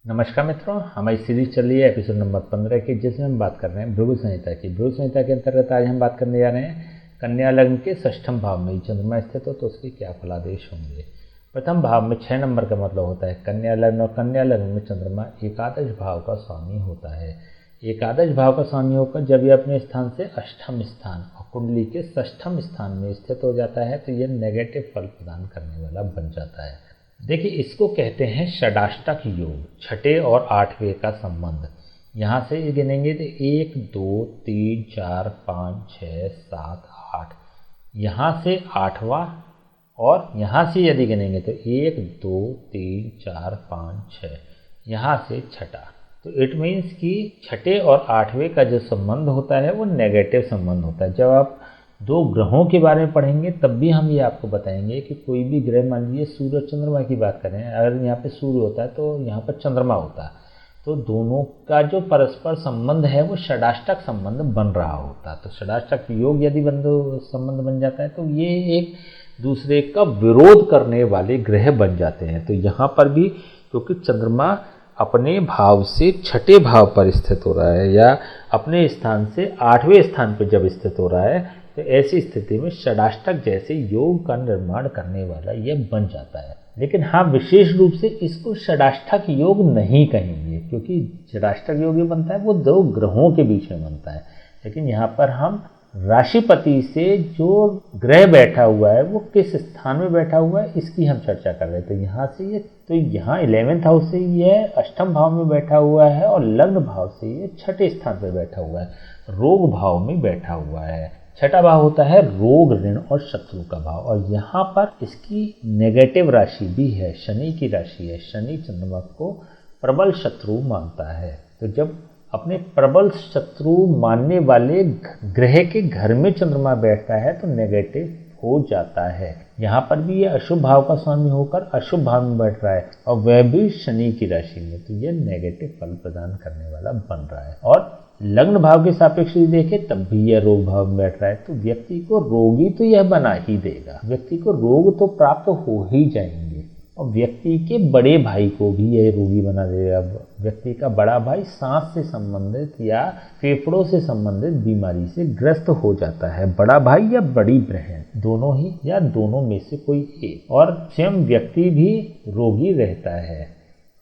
नमस्कार मित्रों, हमारी सीरीज चल रही है एपिसोड नंबर 15 की, जिसमें हम बात कर रहे हैं भृगु संहिता की। भृगु संहिता के अंतर्गत आज हम बात करने जा रहे हैं कन्या लग्न के षष्ठम भाव में चंद्रमा स्थित हो तो उसके क्या फलादेश होंगे। प्रथम भाव में 6 नंबर का मतलब होता है कन्या लग्न, और कन्या लग्न में चंद्रमा एकादश भाव का स्वामी होता है। एकादश भाव का स्वामी होकर जब यह अपने स्थान से अष्टम स्थान और कुंडली के षष्ठम स्थान में स्थित हो जाता है तो यह नेगेटिव फल प्रदान करने वाला बन जाता है। देखिए, इसको कहते हैं षडाष्टक योग, छठे और आठवें का संबंध। यहाँ से गिनेंगे तो 1 2 3 4 5 6 7 8, यहाँ से आठवां, और यहाँ से यदि गिनेंगे तो 1 2 3 4 5 6, यहाँ से छठा। तो इट मीन्स कि छठे और आठवें का जो संबंध होता है वो नेगेटिव संबंध होता है। जब आप दो ग्रहों के बारे में पढ़ेंगे तब भी हम ये आपको बताएंगे कि कोई भी ग्रह, मान लीजिए सूर्य और चंद्रमा की बात करें, अगर यहाँ पे सूर्य होता है तो यहाँ पर चंद्रमा होता है, तो दोनों का जो परस्पर संबंध है वो षडाष्टक संबंध बन रहा होता है। तो षडाष्टक योग यदि संबंध बन जाता है तो ये एक दूसरे का विरोध करने वाले ग्रह बन जाते हैं। तो यहाँ पर भी क्योंकि चंद्रमा अपने भाव से छठे भाव पर स्थित हो रहा है या अपने स्थान से आठवें स्थान पर जब स्थित हो रहा है, तो ऐसी स्थिति में षडाष्टक जैसे योग का निर्माण करने वाला यह बन जाता है। लेकिन हाँ, विशेष रूप से इसको षडाष्टक योग नहीं कहेंगे, क्योंकि षडाष्टक योग बनता है वो दो ग्रहों के बीच में बनता है। लेकिन यहाँ पर हम राशिपति से जो ग्रह बैठा हुआ है वो किस स्थान में बैठा हुआ है इसकी हम चर्चा कर रहे हैं। तो यहाँ 11th हाउस से यह अष्टम भाव में बैठा हुआ है और लग्न भाव से ये छठे स्थान पर बैठा हुआ है, रोग भाव में बैठा हुआ है। छठा भाव होता है रोग, ऋण और शत्रु का भाव, और यहाँ पर इसकी नेगेटिव राशि भी है, शनि की राशि है। शनि चंद्रमा को प्रबल शत्रु मानता है। तो जब अपने प्रबल शत्रु मानने वाले ग्रह के घर में चंद्रमा बैठता है तो नेगेटिव हो जाता है। यहाँ पर भी ये अशुभ भाव का स्वामी होकर अशुभ भाव में बैठ रहा है और वह भी शनि की राशि में, तो यह नेगेटिव फल प्रदान करने वाला बन रहा है। और लग्न भाव के सापेक्ष देखें तब भी यह रोग भाव में बैठ रहा है, तो व्यक्ति को रोगी तो यह बना ही देगा, व्यक्ति को रोग तो प्राप्त हो ही जाएंगे, और व्यक्ति के बड़े भाई को भी यह रोगी बना देगा। व्यक्ति का बड़ा भाई सांस से संबंधित या फेफड़ों से संबंधित बीमारी से ग्रस्त हो जाता है, बड़ा भाई या बड़ी बहन, दोनों ही या दोनों में से कोई एक, और स्वयं व्यक्ति भी रोगी रहता है।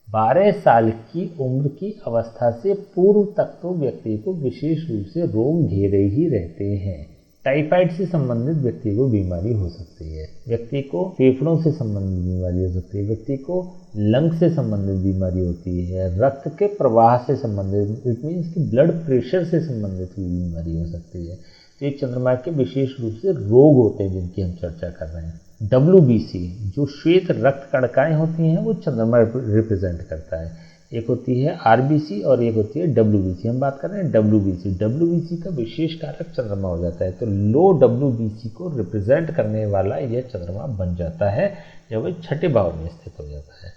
12 साल की उम्र की अवस्था से पूर्व तक तो व्यक्ति को विशेष रूप से रोग घेरे ही रहते हैं। टाइफाइड से संबंधित व्यक्ति को बीमारी हो सकती है, व्यक्ति को फेफड़ों से संबंधित बीमारी हो सकती है, व्यक्ति को लंग से संबंधित बीमारी होती है, रक्त के प्रवाह से संबंधित, इट मीन्स कि ब्लड प्रेशर से संबंधित कोई बीमारी हो सकती है। तो ये चंद्रमा के विशेष रूप से रोग होते हैं जिनकी हम चर्चा कर रहे हैं। WBC जो श्वेत रक्त कणिकाएं होती हैं वो चंद्रमा रिप्रेजेंट करता है। एक होती है RBC और एक होती है WBC। हम बात कर रहे हैं WBC का विशेष कारक चंद्रमा हो जाता है। तो लो WBC को रिप्रेजेंट करने वाला यह चंद्रमा बन जाता है जब वह छठे भाव में स्थित हो जाता है।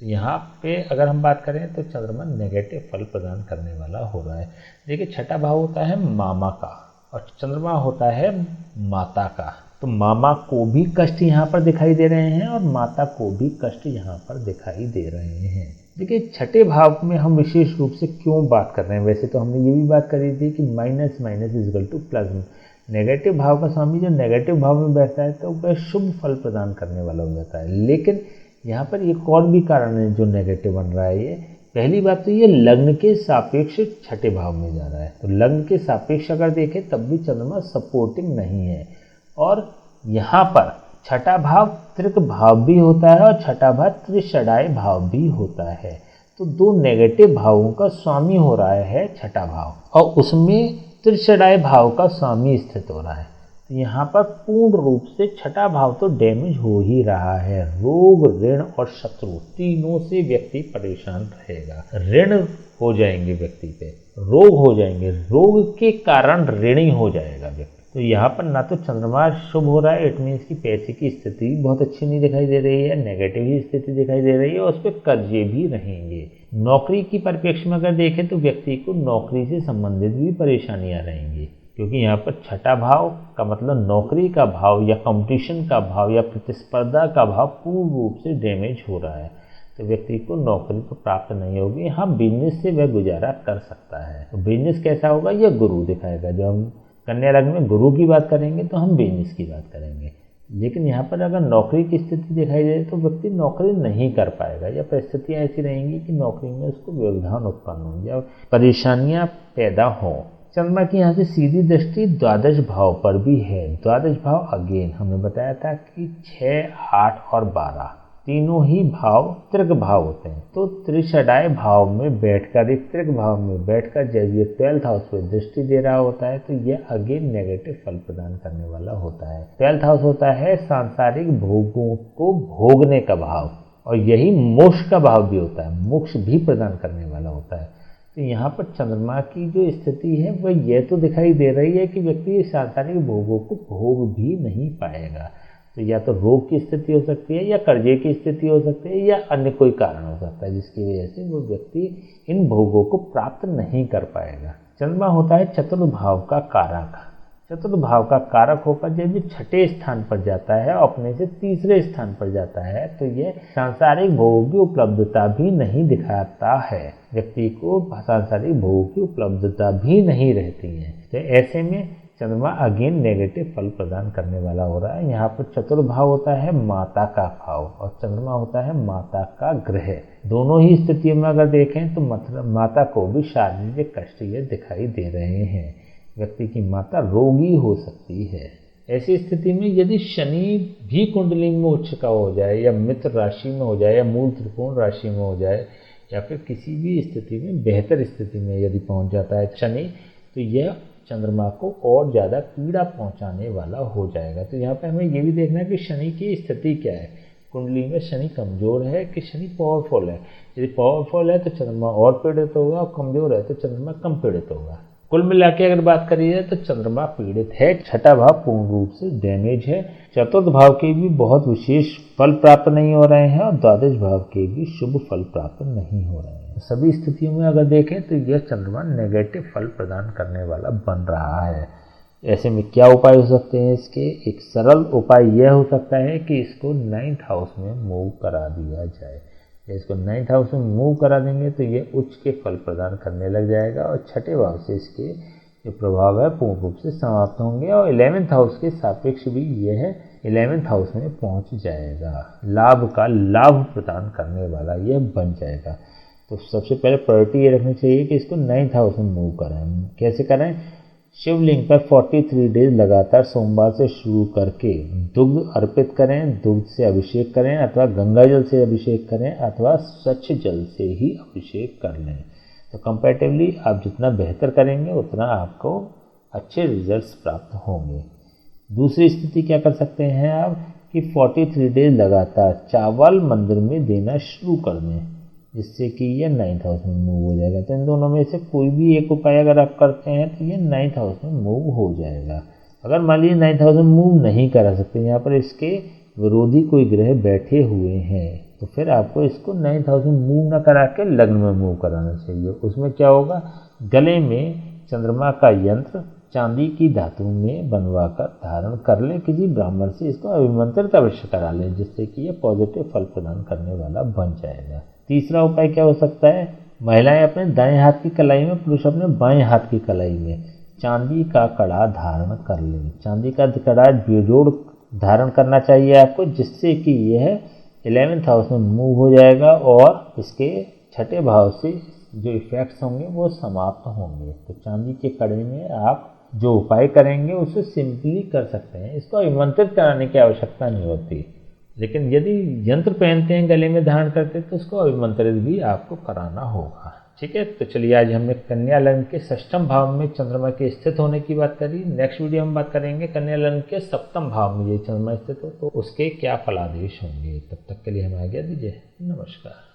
तो यहाँ पे अगर हम बात करें तो चंद्रमा नेगेटिव फल प्रदान करने वाला हो रहा है। देखिए, छठा भाव होता है मामा का और चंद्रमा होता है माता का। तो मामा को भी कष्ट यहाँ पर दिखाई दे रहे हैं और माता को भी कष्ट यहाँ पर दिखाई दे रहे हैं। देखिए, छठे भाव में हम विशेष रूप से क्यों बात कर रहे हैं, वैसे तो हमने ये भी बात करी थी कि minus minus is equal two plus. Negative भाव का स्वामी जो नेगेटिव भाव में बैठता है तो वह शुभ फल प्रदान करने वाला हो जाता है। लेकिन यहाँ पर एक और भी कारण है जो नेगेटिव बन रहा है। ये पहली बात तो ये लग्न के सापेक्ष छठे भाव में जा रहा है, तो लग्न के सापेक्ष अगर देखें तब भी चंद्रमा सपोर्टिंग नहीं है। और यहाँ पर छठा भाव त्रिक भाव भी होता है और छठा भाव त्रिषडाय भाव भी होता है। तो दो नेगेटिव भावों का स्वामी हो रहा है छठा भाव, और उसमें त्रिषडाय भाव का स्वामी स्थित हो रहा है। तो यहाँ पर पूर्ण रूप से छठा भाव तो डैमेज हो ही रहा है। रोग, ऋण और शत्रु तीनों से व्यक्ति परेशान रहेगा। ऋण हो जाएंगे व्यक्ति पे, रोग हो जाएंगे, रोग के कारण ऋणी हो जाएगा व्यक्ति। तो यहाँ पर ना तो चंद्रमा शुभ हो रहा है, इट मीन्स की पैसे की स्थिति बहुत अच्छी नहीं दिखाई दे रही है, नेगेटिव ही स्थिति दिखाई दे रही है, और उस पर कर्जे भी रहेंगे। नौकरी की परिप्रेक्ष्य में अगर देखें तो व्यक्ति को नौकरी से संबंधित भी परेशानियां रहेंगी, क्योंकि यहाँ पर छठा भाव का मतलब नौकरी का भाव या कंपटीशन का भाव या प्रतिस्पर्धा का भाव पूर्ण रूप से डैमेज हो रहा है। तो व्यक्ति को नौकरी तो प्राप्त नहीं होगी। हाँ, बिजनेस से वह गुजारा कर सकता है। तो बिजनेस कैसा होगा, यह गुरु दिखाएगा। जब हम कन्या लग्न में गुरु की बात करेंगे तो हम बिजनेस की बात करेंगे। लेकिन यहाँ पर अगर नौकरी की स्थिति दिखाई दे तो व्यक्ति नौकरी नहीं कर पाएगा, या परिस्थितियाँ ऐसी रहेंगी कि नौकरी में उसको व्यवधान उत्पन्न हो या परेशानियाँ पैदा हों। चंद्रमा की यहाँ से सीधी दृष्टि द्वादश भाव पर भी है। द्वादश भाव अगेन हमने बताया था कि 6, 8 और 12 तीनों ही भाव त्रिक भाव होते हैं। तो त्रिषडाय भाव में बैठकर, एक त्रिक भाव में बैठकर जब ये 12th हाउस पर दृष्टि दे रहा होता है तो यह अगेन नेगेटिव फल प्रदान करने वाला होता है। 12th हाउस होता है सांसारिक भोगों को भोगने का भाव, और यही मोक्ष का भाव भी होता है, मोक्ष भी प्रदान करने वाला होता है। तो यहाँ पर चंद्रमा की जो स्थिति है वह यह तो दिखाई दे रही है कि व्यक्ति सांसारिक भोगों को भोग भी नहीं पाएगा। तो या तो रोग की स्थिति हो सकती है, या कर्जे की स्थिति हो सकती है, या अन्य कोई कारण हो सकता है जिसकी वजह से वो व्यक्ति इन भोगों को प्राप्त नहीं कर पाएगा। चंद्रमा होता है चतुर्थ भाव का कारक। चतुर्थ भाव का कारक होकर जब ये 6ठे स्थान पर जाता है, अपने से तीसरे स्थान पर जाता है, तो ये सांसारिक भोगों की उपलब्धता भी नहीं दिखाता है। व्यक्ति को सांसारिक भोगों की उपलब्धता भी नहीं रहती है। तो ऐसे में चंद्रमा अगेन नेगेटिव फल प्रदान करने वाला हो रहा है। यहाँ पर चतुर्थ भाव होता है माता का भाव, और चंद्रमा होता है माता का ग्रह। दोनों ही स्थितियों में अगर देखें तो मतलब माता को भी शारीरिक कष्ट ये दिखाई दे रहे हैं। व्यक्ति की माता रोगी हो सकती है। ऐसी स्थिति में यदि शनि भी कुंडली में उच्च का हो जाए, या मित्र राशि में हो जाए, या मूल त्रिकोण राशि में हो जाए, या फिर किसी भी स्थिति में बेहतर स्थिति में यदि पहुंच जाता है शनि, तो यह चंद्रमा को और ज़्यादा पीड़ा पहुंचाने वाला हो जाएगा। तो यहाँ पे हमें ये भी देखना है कि शनि की स्थिति क्या है। कुंडली में शनि कमज़ोर है कि शनि पावरफुल है। यदि पावरफुल है तो चंद्रमा और पीड़ित होगा, और कमज़ोर है तो चंद्रमा कम पीड़ित होगा। कुल मिला के अगर बात करी जाए तो चंद्रमा पीड़ित है। 6ठा भाव पूर्ण रूप से डैमेज है। चतुर्थ भाव के भी बहुत विशेष फल प्राप्त नहीं हो रहे हैं, और द्वादश भाव के भी शुभ फल प्राप्त नहीं हो रहे हैं। सभी स्थितियों में अगर देखें तो यह चंद्रमा नेगेटिव फल प्रदान करने वाला बन रहा है। ऐसे में क्या उपाय हो सकते हैं इसके? एक सरल उपाय यह हो सकता है कि इसको 9th हाउस में मूव करा दिया जाए। इसको 9th हाउस में मूव करा देंगे तो ये उच्च के फल प्रदान करने लग जाएगा, और 6ठे भाव से इसके जो प्रभाव है पूर्ण रूप से समाप्त होंगे, और 11th हाउस के सापेक्ष भी यह 11th हाउस में पहुंच जाएगा। लाभ का लाभ प्रदान करने वाला यह बन जाएगा। तो सबसे पहले प्रायोरिटी ये रखनी चाहिए कि इसको 9th हाउस में मूव कराएं। कैसे करें? शिवलिंग पर 43 डेज लगातार सोमवार से शुरू करके दुग्ध अर्पित करें, दुग्ध से अभिषेक करें, अथवा गंगा जल से अभिषेक करें, अथवा स्वच्छ जल से ही अभिषेक कर लें। तो कंपैरेटिवली आप जितना बेहतर करेंगे उतना आपको अच्छे रिजल्ट्स प्राप्त होंगे। दूसरी स्थिति क्या कर सकते हैं आप कि 43 डेज लगातार चावल मंदिर में देना शुरू कर दें, जिससे कि ये 9th हाउस में मूव हो जाएगा। तो इन दोनों में से कोई भी एक उपाय अगर आप करते हैं तो ये 9th हाउस में मूव हो जाएगा। अगर मान लीजिए 9th हाउस में मूव नहीं करा सकते, यहाँ पर इसके विरोधी कोई ग्रह बैठे हुए हैं, तो फिर आपको इसको 9th हाउस में मूव न करा के लग्न में मूव कराना चाहिए। उसमें क्या होगा? गले में चंद्रमा का यंत्र चांदी की धातु में बनवाकर धारण कर ले। किसी ब्राह्मण से इसको अभिमंत्रित अवश्य करा लें, जिससे कि ये पॉजिटिव फल प्रदान करने वाला बन जाएगा। तीसरा उपाय क्या हो सकता है? महिलाएं अपने दाएं हाथ की कलाई में, पुरुष अपने बाएं हाथ की कलाई में चांदी का कड़ा धारण कर लें। चांदी का कड़ा बेजोड़ धारण करना चाहिए आपको, जिससे कि यह 11th हाउस में मूव हो जाएगा, और इसके 6ठे भाव से जो इफेक्ट्स होंगे वो समाप्त होंगे। तो चांदी के कड़े में आप जो उपाय करेंगे उसे सिंपली कर सकते हैं। इसको अभिमंत्रित कराने की आवश्यकता नहीं होती, लेकिन यदि यंत्र पहनते हैं, गले में धारण करते हैं, तो उसको अभिमंत्रित भी आपको कराना होगा। ठीक है, तो चलिए आज हमने कन्या लग्न के 6ठम भाव में चंद्रमा के स्थित होने की बात करी। नेक्स्ट वीडियो में बात करेंगे कन्या लग्न के 7th भाव में ये चंद्रमा स्थित हो तो उसके क्या फलादेश होंगे। तब तक के लिए हमें आज्ञा दीजिए। नमस्कार।